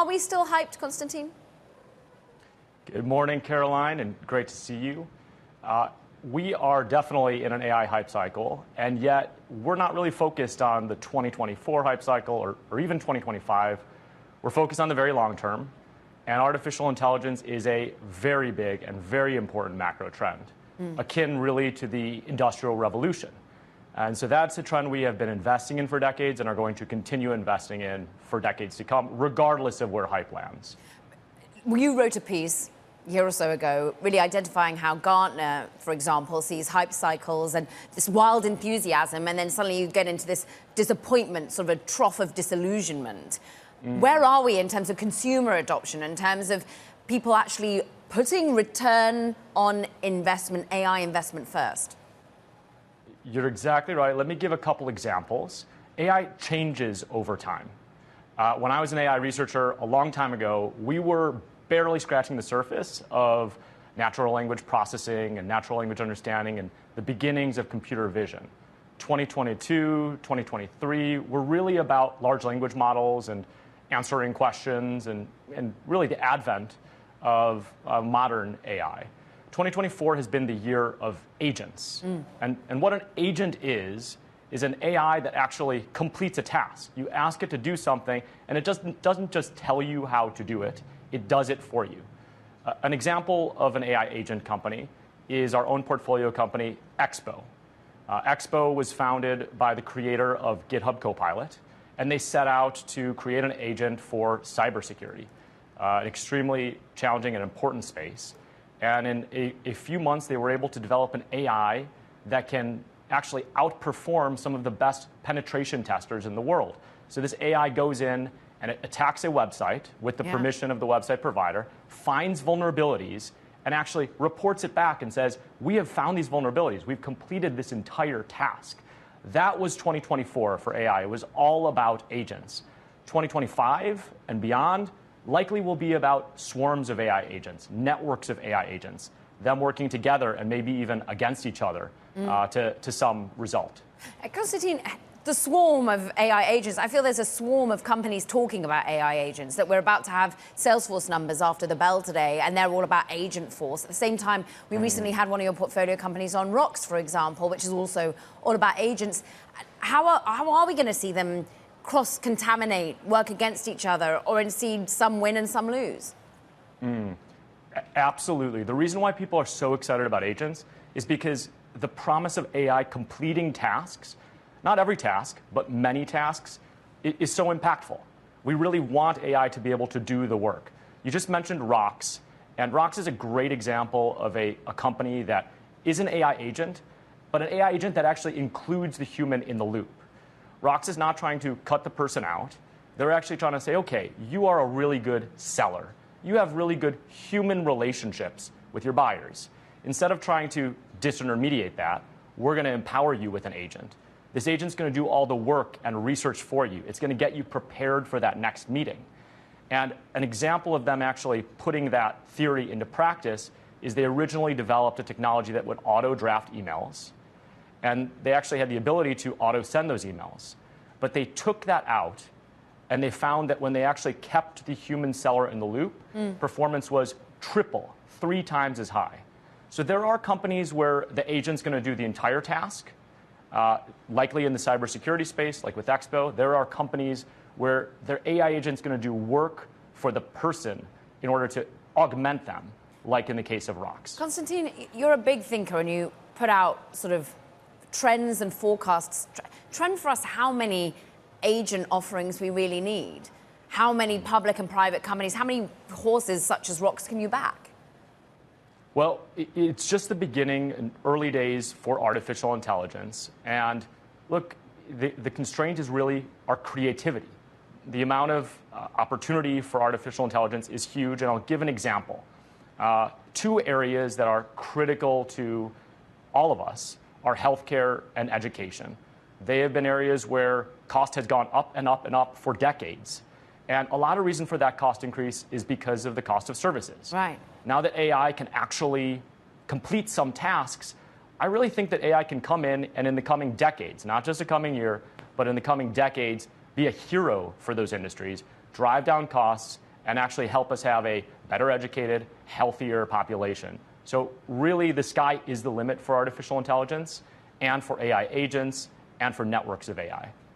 Are we still hyped, Konstantine? Good morning, Caroline, and great to see you. We are definitely in an AI hype cycle, and yet we're not really focused on the 2024 hype cycle or even 2025. We're focused on the very long term, and artificial intelligence is a very big and very important macro trend, akin really to the Industrial Revolution. And so that's a trend we have been investing in for decades and are going to continue investing in for decades to come, regardless of where hype lands. You wrote a piece a year or so ago, really identifying how Gartner, for example, sees hype cycles and this wild enthusiasm, and then suddenly you get into this disappointment, sort of a trough of disillusionment. Where are we in terms of consumer adoption, in terms of people actually putting return on investment, AI investment first? You're exactly right. Let me give a couple examples. AI changes over time. When I was an AI researcher a long time ago, we were barely scratching the surface of natural language processing and natural language understanding and the beginnings of computer vision. 2022, 2023 were really about large language models and answering questions and really the advent of modern AI. 2024 has been the year of agents. And what an agent is an AI that actually completes a task. You ask it to do something, and it doesn't just tell you how to do it. It does it for you. An example of an AI agent company is our own portfolio company, Expo. Expo was founded by the creator of GitHub Copilot, and they set out to create an agent for cybersecurity, an extremely challenging and important space. And in a few months, they were able to develop an AI that can actually outperform some of the best penetration testers in the world. So this AI goes in and it attacks a website with the permission of the website provider, finds vulnerabilities, and actually reports it back and says, we have found these vulnerabilities. We've completed this entire task. That was 2024 for AI. It was all about agents. 2025 and beyond likely will be about swarms of AI agents, networks of AI agents, them working together and maybe even against each other to some result. Konstantine, the swarm of AI agents, I feel there's a swarm of companies talking about AI agents, that we're about to have Salesforce numbers after the bell today, and they're all about agent force. At the same time, we recently had one of your portfolio companies on Rocks, for example, which is also all about agents. How are we going to see them cross-contaminate, work against each other, or indeed some win and some lose? Absolutely. The reason why people are so excited about agents is because the promise of AI completing tasks, not every task, but many tasks, is so impactful. We really want AI to be able to do the work. You just mentioned Rocks, and Rocks is a great example of a company that is an AI agent, but an AI agent that actually includes the human in the loop. Rocks is not trying to cut the person out. They're actually trying to say, okay, you are a really good seller. You have really good human relationships with your buyers. Instead of trying to disintermediate that, we're going to empower you with an agent. This agent's going to do all the work and research for you. It's going to get you prepared for that next meeting. And an example of them actually putting that theory into practice is they originally developed a technology that would auto-draft emails. And they actually had the ability to auto-send those emails. But they took that out, and they found that when they actually kept the human seller in the loop, performance was triple, 3 times as high. So there are companies where the agent's going to do the entire task, likely in the cybersecurity space, like with Expo. There are companies where their AI agent's going to do work for the person in order to augment them, like in the case of Rocks. Konstantine, you're a big thinker, and you put out sort of trends and forecasts. Trend for us how many agent offerings we really need. How many public and private companies, how many horses such as Rocks can you back? Well, it's just the beginning and early days for artificial intelligence. And look, the constraint is really our creativity. The amount of opportunity for artificial intelligence is huge, and I'll give an example. 2 areas that are critical to all of us are healthcare and education. They have been areas where cost has gone up and up and up for decades. And a lot of reason for that cost increase is because of the cost of services. Right. Now that AI can actually complete some tasks, I really think that AI can come in and in the coming decades, not just the coming year, but in the coming decades, be a hero for those industries, drive down costs, and actually help us have a better educated, healthier population. So really, the sky is the limit for artificial intelligence and for AI agents and for networks of AI.